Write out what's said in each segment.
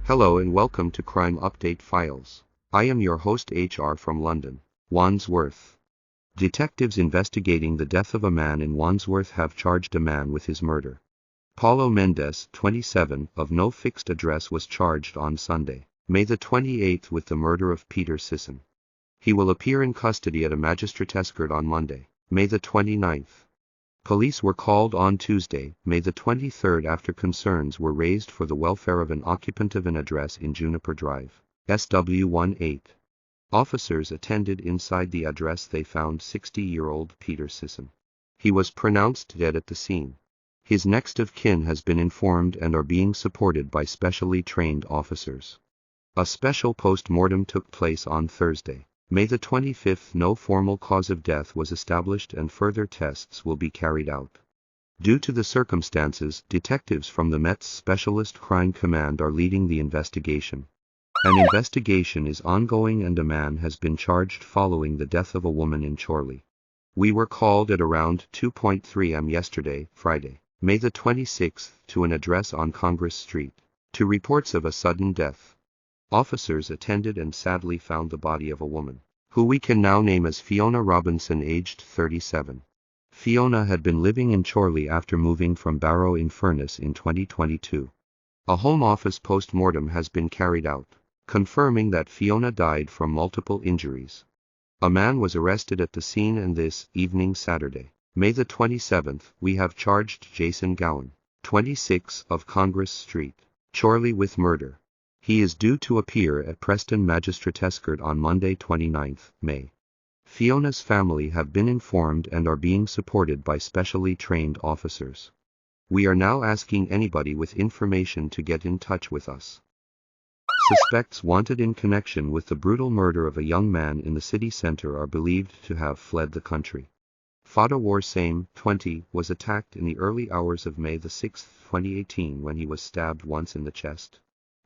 Hello and welcome to Crime Update Files. I am your host HR from London, Wandsworth. Detectives investigating the death of a man in Wandsworth have charged a man with his murder. Paulo Mendes, 27, of no fixed address was charged on Sunday, May the 28th with the murder of Peter Sisson. He will appear in custody at a magistrate's court on Monday, May the 29th. Police were called on Tuesday, May the 23rd after concerns were raised for the welfare of an occupant of an address in Juniper Drive, SW18. Officers attended inside the address. They found 60-year-old Peter Sisson. He was pronounced dead at the scene. His next of kin has been informed and are being supported by specially trained officers. A special post-mortem took place on Thursday, May the 25th. No formal cause of death was established and further tests will be carried out. Due to the circumstances, detectives from the Met's Specialist Crime Command are leading the investigation. An investigation is ongoing and a man has been charged following the death of a woman in Chorley. We were called at around 2:03 am yesterday, Friday, May the 26th, to an address on Congress Street, to reports of a sudden death. Officers attended and sadly found the body of a woman, who we can now name as Fiona Robinson, aged 37. Fiona had been living in Chorley after moving from Barrow-in-Furness in 2022. A Home Office post-mortem has been carried out, confirming that Fiona died from multiple injuries. A man was arrested at the scene, and this evening, Saturday, May the 27th, we have charged Jason Gowan, 26, of Congress Street, Chorley, with murder. He is due to appear at Preston Magistrates Court on Monday 29th May. Fiona's family have been informed and are being supported by specially trained officers. We are now asking anybody with information to get in touch with us. Suspects wanted in connection with the brutal murder of a young man in the city centre are believed to have fled the country. Fada Warsame, 20, was attacked in the early hours of May 6, 2018 when he was stabbed once in the chest.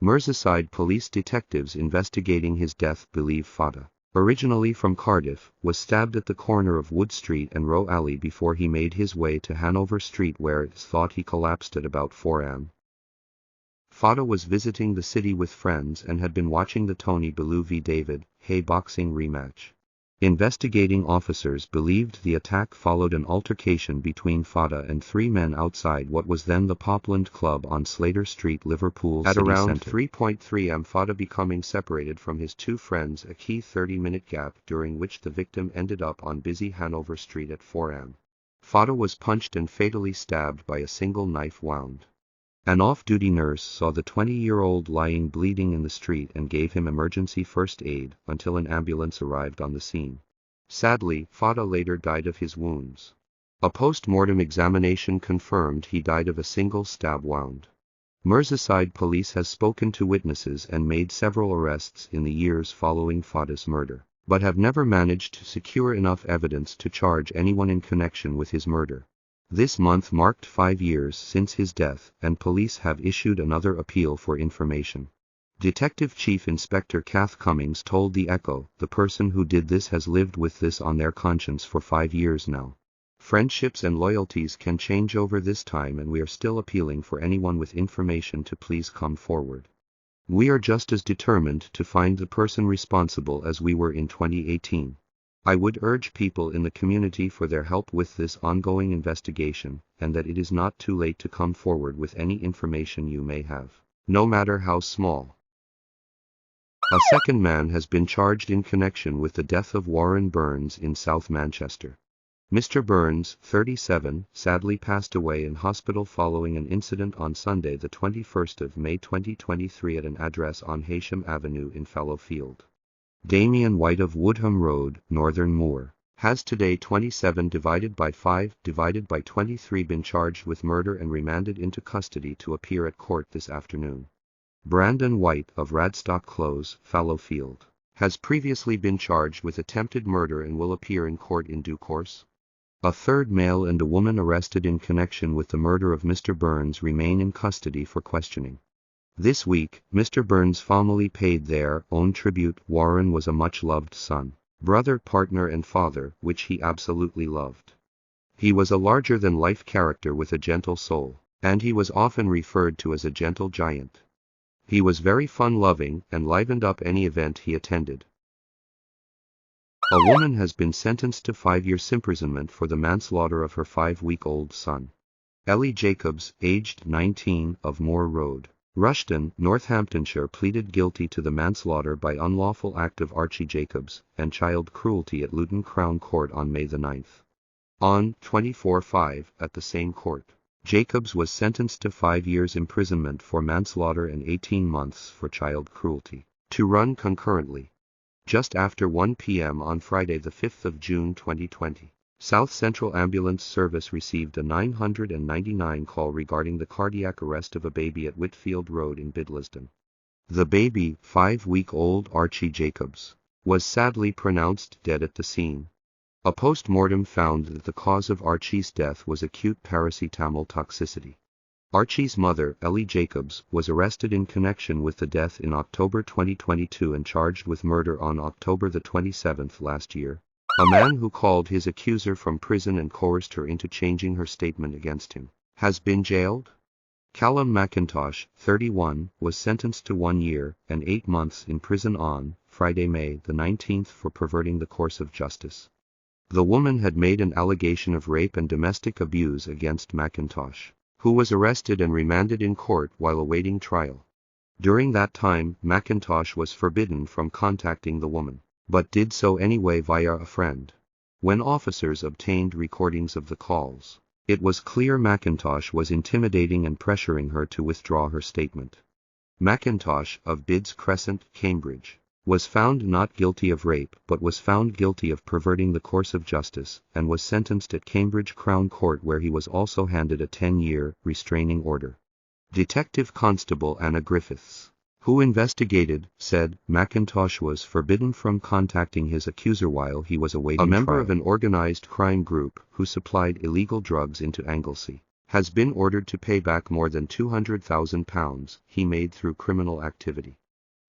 Merseyside police detectives investigating his death believe Fada, originally from Cardiff, was stabbed at the corner of Wood Street and Row Alley before he made his way to Hanover Street, where it's thought he collapsed at about 4 am. Fada was visiting the city with friends and had been watching the Tony Bellew v David Haye boxing rematch. Investigating officers believed the attack followed an altercation between Fada and 3 men outside what was then the Popland Club on Slater Street, Liverpool City Centre. At around 3:3 am, Fada becoming separated from his 2 friends, a key 30-minute gap during which the victim ended up on busy Hanover Street at 4 am. Fada was punched and fatally stabbed by a single knife wound. An off-duty nurse saw the 20-year-old lying bleeding in the street and gave him emergency first aid until an ambulance arrived on the scene. Sadly, Fada later died of his wounds. A post-mortem examination confirmed he died of a single stab wound. Merseyside police has spoken to witnesses and made several arrests in the years following Fada's murder, but have never managed to secure enough evidence to charge anyone in connection with his murder. This month marked 5 years since his death, and police have issued another appeal for information. Detective Chief Inspector Kath Cummings told The Echo, "The person who did this has lived with this on their conscience for 5 years now. Friendships and loyalties can change over this time, and we are still appealing for anyone with information to please come forward. We are just as determined to find the person responsible as we were in 2018. I would urge people in the community for their help with this ongoing investigation, and that it is not too late to come forward with any information you may have, no matter how small." A second man has been charged in connection with the death of Warren Burns in South Manchester. Mr. Burns, 37, sadly passed away in hospital following an incident on Sunday the 21st of May 2023 at an address on Haysham Avenue in Fallowfield. Damien White of Woodham Road, Northern Moor, has today 27 divided by 5 divided by 23 been charged with murder and remanded into custody to appear at court this afternoon. Brandon White of Radstock Close, Fallowfield, has previously been charged with attempted murder and will appear in court in due course. A third male and a woman arrested in connection with the murder of Mr. Burns remain in custody for questioning. This week, Mr. Burns' family paid their own tribute. Warren was a much-loved son, brother, partner and father, which he absolutely loved. He was a larger-than-life character with a gentle soul, and he was often referred to as a gentle giant. He was very fun-loving and livened up any event he attended. A woman has been sentenced to 5 years imprisonment for the manslaughter of her 5-week-old son. Ellie Jacobs, aged 19, of Moore Road, Rushton, Northamptonshire, pleaded guilty to the manslaughter by unlawful act of Archie Jacobs and child cruelty at Luton Crown Court on May 9. On 24/5, at the same court, Jacobs was sentenced to 5 years imprisonment for manslaughter and 18 months for child cruelty, to run concurrently. Just after 1 p.m. on Friday, the 5th of June 2020, South Central Ambulance Service received a 999 call regarding the cardiac arrest of a baby at Whitfield Road in Bidliston. The baby, 5-week-old Archie Jacobs, was sadly pronounced dead at the scene. A post-mortem found that the cause of Archie's death was acute paracetamol toxicity. Archie's mother, Ellie Jacobs, was arrested in connection with the death in October 2022 and charged with murder on October 27 last year. A man who called his accuser from prison and coerced her into changing her statement against him has been jailed. Callum McIntosh, 31, was sentenced to 1 year and 8 months in prison on Friday, May 19 for perverting the course of justice. The woman had made an allegation of rape and domestic abuse against McIntosh, who was arrested and remanded in court while awaiting trial. During that time, McIntosh was forbidden from contacting the woman, but did so anyway via a friend. When officers obtained recordings of the calls, it was clear McIntosh was intimidating and pressuring her to withdraw her statement. McIntosh, of Bids Crescent, Cambridge, was found not guilty of rape but was found guilty of perverting the course of justice and was sentenced at Cambridge Crown Court, where he was also handed a 10-year restraining order. Detective Constable Anna Griffiths, who investigated, said McIntosh was forbidden from contacting his accuser while he was awaiting trial. A member of an organized crime group who supplied illegal drugs into Anglesey has been ordered to pay back more than £200,000 he made through criminal activity.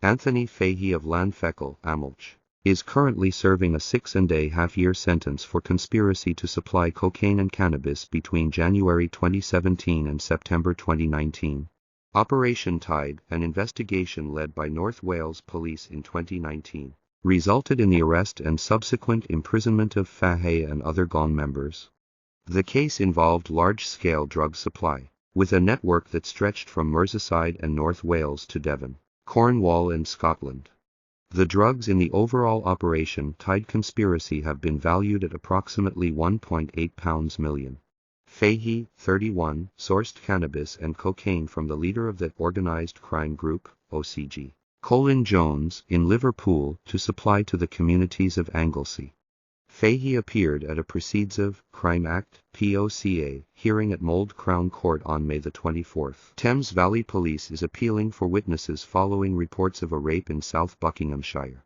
Anthony Fahey of Llanfeckle, Amlch, is currently serving a 6.5-year sentence for conspiracy to supply cocaine and cannabis between January 2017 and September 2019. Operation Tide, an investigation led by North Wales Police in 2019, resulted in the arrest and subsequent imprisonment of Fahey and other gang members. The case involved large-scale drug supply, with a network that stretched from Merseyside and North Wales to Devon, Cornwall and Scotland. The drugs in the overall Operation Tide conspiracy have been valued at approximately £1.8 million. Fahey, 31, sourced cannabis and cocaine from the leader of the organised crime group, OCG, Colin Jones, in Liverpool to supply to the communities of Anglesey. Fahey appeared at a Proceeds of Crime Act (POCA) hearing at Mold Crown Court on May 24. Thames Valley Police is appealing for witnesses following reports of a rape in South Buckinghamshire.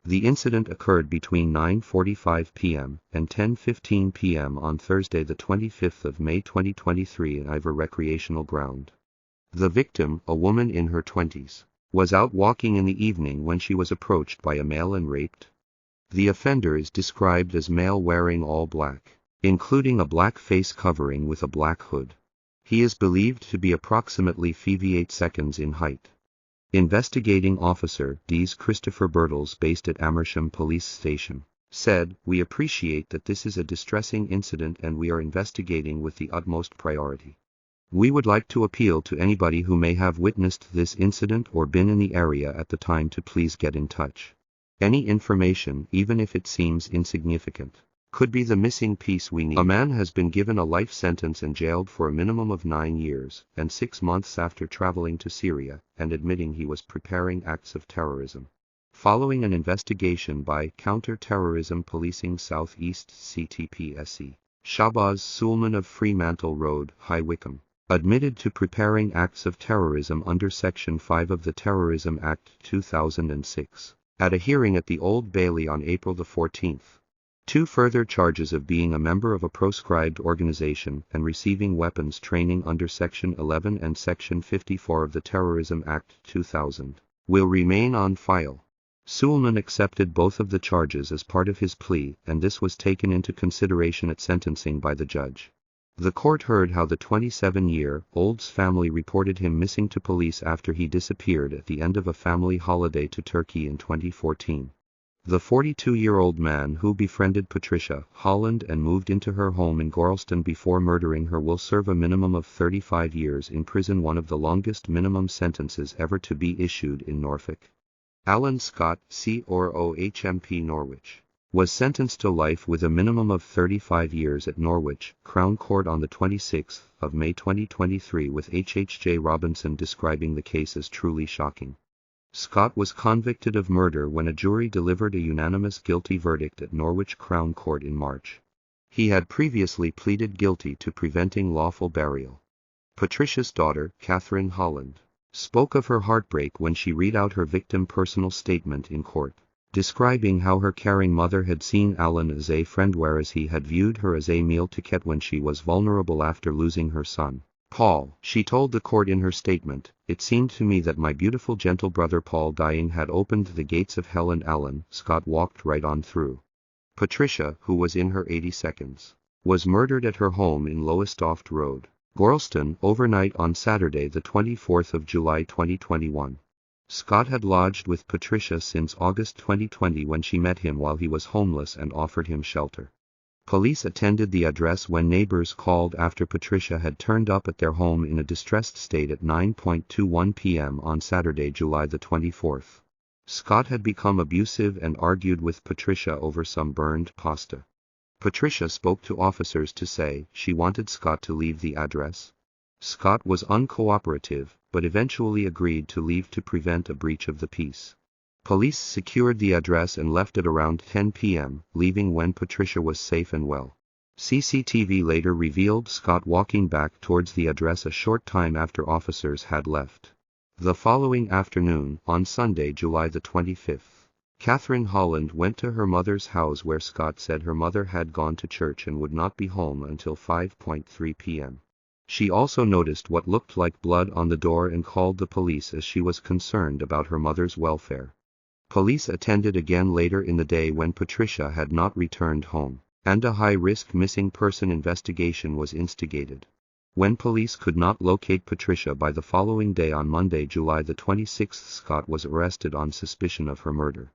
The incident occurred between 9:45 p.m. and 10:15 p.m. on Thursday, 25 May 2023 in Ivor Recreational Ground. The victim, a woman in her 20s, was out walking in the evening when she was approached by a male and raped. The offender is described as male wearing all black, including a black face covering with a black hood. He is believed to be approximately 5'8" seconds in height. Investigating Officer Ds. Christopher Birtles, based at Amersham Police Station, said, "We appreciate that this is a distressing incident and we are investigating with the utmost priority. We would like to appeal to anybody who may have witnessed this incident or been in the area at the time to please get in touch. Any information, even if it seems insignificant, could be the missing piece we need." A man has been given a life sentence and jailed for a minimum of 9 years and 6 months after traveling to Syria and admitting he was preparing acts of terrorism. Following an investigation by Counter-Terrorism Policing South East CTPSE, Shahbaz Sulman of Fremantle Road, High Wycombe, admitted to preparing acts of terrorism under Section 5 of the Terrorism Act 2006. At a hearing at the Old Bailey on April 14. 2 further charges of being a member of a proscribed organization and receiving weapons training under Section 11 and Section 54 of the Terrorism Act 2000 will remain on file. Suleman accepted both of the charges as part of his plea, and this was taken into consideration at sentencing by the judge. The court heard how the 27-year-old's family reported him missing to police after he disappeared at the end of a family holiday to Turkey in 2014. The 42-year-old man who befriended Patricia Holland and moved into her home in Gorleston before murdering her will serve a minimum of 35 years in prison, one of the longest minimum sentences ever to be issued in Norfolk. Alan Scott, COROHMP Norwich, was sentenced to life with a minimum of 35 years at Norwich Crown Court on the 26th of May 2023, with HHJ Robinson describing the case as truly shocking. Scott was convicted of murder when a jury delivered a unanimous guilty verdict at Norwich Crown Court in March. He had previously pleaded guilty to preventing lawful burial. Patricia's daughter, Catherine Holland, spoke of her heartbreak when she read out her victim's personal statement in court, describing how her caring mother had seen Alan as a friend, whereas he had viewed her as a meal ticket when she was vulnerable after losing her son, Paul. She told the court in her statement, "It seemed to me that my beautiful gentle brother Paul dying had opened the gates of hell, and Alan Scott walked right on through." Patricia, who was in her 82nd, was murdered at her home in Lowestoft Road, Gorleston, overnight on Saturday the 24th of July 2021. Scott had lodged with Patricia since August 2020 when she met him while he was homeless and offered him shelter. Police attended the address when neighbors called after Patricia had turned up at their home in a distressed state at 9:21 p.m. on Saturday, July the 24th. Scott had become abusive and argued with Patricia over some burned pasta. Patricia spoke to officers to say she wanted Scott to leave the address. Scott was uncooperative, but eventually agreed to leave to prevent a breach of the peace. Police secured the address and left at around 10 p.m., leaving when Patricia was safe and well. CCTV later revealed Scott walking back towards the address a short time after officers had left. The following afternoon, on Sunday, July the 25th, Catherine Holland went to her mother's house where Scott said her mother had gone to church and would not be home until 5:3 p.m. She also noticed what looked like blood on the door and called the police as she was concerned about her mother's welfare. Police attended again later in the day when Patricia had not returned home, and a high-risk missing person investigation was instigated. When police could not locate Patricia by the following day, on Monday, July the 26th, Scott was arrested on suspicion of her murder.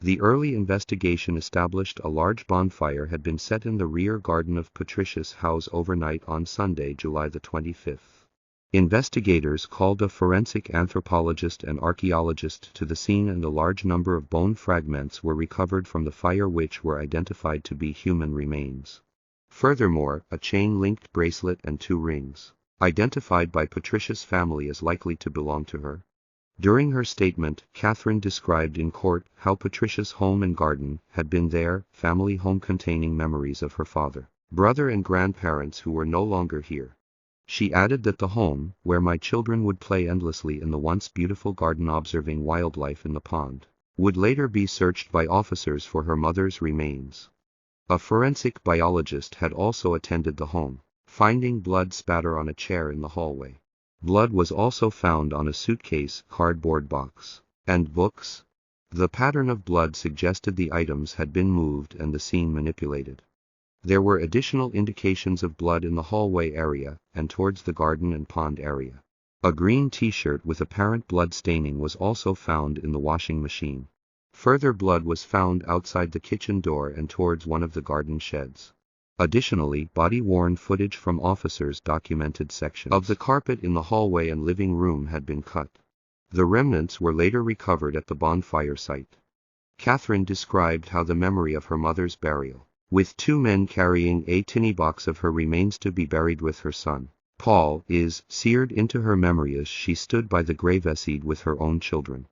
The early investigation established a large bonfire had been set in the rear garden of Patricia's house overnight on Sunday, July the 25th. Investigators called a forensic anthropologist and archaeologist to the scene, and a large number of bone fragments were recovered from the fire, which were identified to be human remains. Furthermore, a chain-linked bracelet and 2 rings, identified by Patricia's family as likely to belong to her. During her statement, Catherine described in court how Patricia's home and garden had been their family home, containing memories of her father, brother and grandparents who were no longer here. She added that the home, where my children would play endlessly in the once beautiful garden observing wildlife in the pond, would later be searched by officers for her mother's remains. A forensic biologist had also attended the home, finding blood spatter on a chair in the hallway. Blood was also found on a suitcase, cardboard box, and books. The pattern of blood suggested the items had been moved and the scene manipulated. There were additional indications of blood in the hallway area and towards the garden and pond area. A green t-shirt with apparent blood staining was also found in the washing machine. Further blood was found outside the kitchen door and towards one of the garden sheds. Additionally, body-worn footage from officers documented sections of the carpet in the hallway and living room had been cut. The remnants were later recovered at the bonfire site. Catherine described how the memory of her mother's burial, with 2 men carrying a tiny box of her remains to be buried with her son, Paul, is seared into her memory as she stood by the graveside with her own children.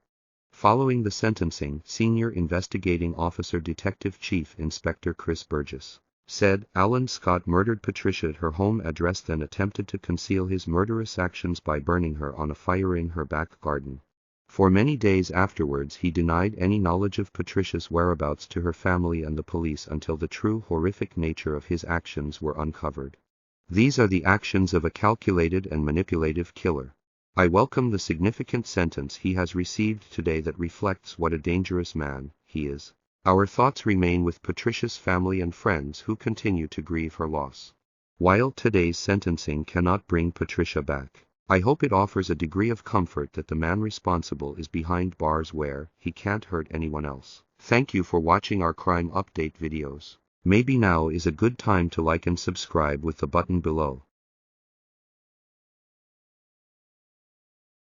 Following the sentencing, Senior Investigating Officer Detective Chief Inspector Chris Burgess said Alan Scott murdered Patricia at her home address, then attempted to conceal his murderous actions by burning her on a fire in her back garden. For many days afterwards, he denied any knowledge of Patricia's whereabouts to her family and the police until the true horrific nature of his actions were uncovered. These are the actions of a calculated and manipulative killer. I welcome the significant sentence he has received today that reflects what a dangerous man he is. Our thoughts remain with Patricia's family and friends who continue to grieve her loss. While today's sentencing cannot bring Patricia back, I hope it offers a degree of comfort that the man responsible is behind bars where he can't hurt anyone else. Thank you for watching our crime update videos. Maybe now is a good time to like and subscribe with the button below.